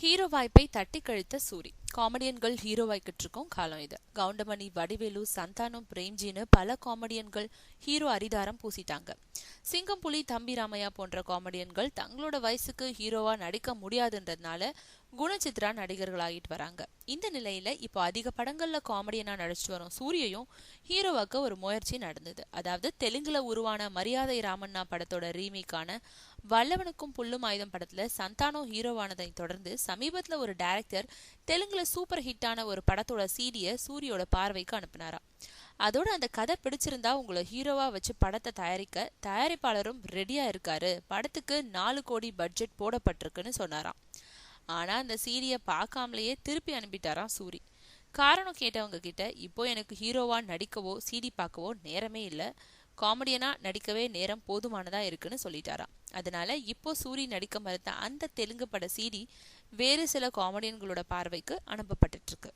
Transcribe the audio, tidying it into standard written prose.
Hero வாய்ப்பை தட்டி கழித்த சூரி. காமெடியன்கள் ஹீரோவாய்க்கிட்டு இருக்கும் காலம் இது. கவுண்டமணி, வடிவேலு, சந்தானம், பிரேம்ஜின்னு பல காமெடியன்கள் ஹீரோ அரிதாரம் பூசிட்டாங்க. சிங்கம், புலி, தம்பி ராமையா போன்ற காமெடியன்கள் தங்களோட வயசுக்கு ஹீரோவா நடிக்க முடியாதுன்றதுனால குணச்சித்ரா நடிகர்களாகிட்டு வராங்க. இந்த நிலையில இப்போ அதிக படங்கள்ல காமெடியனா நடிச்சிட்டு வரும் சூரியையும் ஹீரோவாக்க ஒரு முயற்சி நடந்தது. அதாவது தெலுங்குல உருவான மரியாதை ராமண்ணா படத்தோட ரீமேக்கான வல்லவனுக்கும் புல்லும் ஆயுதம் படத்துல சந்தானம் ஹீரோவானதை தொடர்ந்து சமீபத்துல ஒரு டைரக்டர் தெலுங்குல சூப்பர் ஹிட்டான ஒரு படத்தோட சீடியை சூரியோட பார்வைக்கு அனுப்பினாராம். அதோட அந்த கதை பிடிச்சிருந்தா உங்களை ஹீரோவா வச்சு படத்தை தயாரிக்க தயாரிப்பாளரும் ரெடியா இருக்காரு, படத்துக்கு 4 கோடி பட்ஜெட் போடப்பட்டிருக்குன்னு சொன்னாராம். ஆனா அந்த சீடியை பார்க்காமலேயே திருப்பி அனுப்பிட்டாராம் சூரி. காரணம் கேட்டவங்க கிட்ட, இப்போ எனக்கு ஹீரோவா நடிக்கவோ சீடி பார்க்கவோ நேரமே இல்லை, காமெடியனா நடிக்கவே நேரம் போதுமானதா இருக்குன்னு சொல்லிட்டாராம். அதனால இப்போ சூரி நடிக்க மறுத்த அந்த தெலுங்கு பட சீடி வேறு சில காமெடியன்களோட பார்வைக்கு அனுப்பப்பட்டு இருக்கு.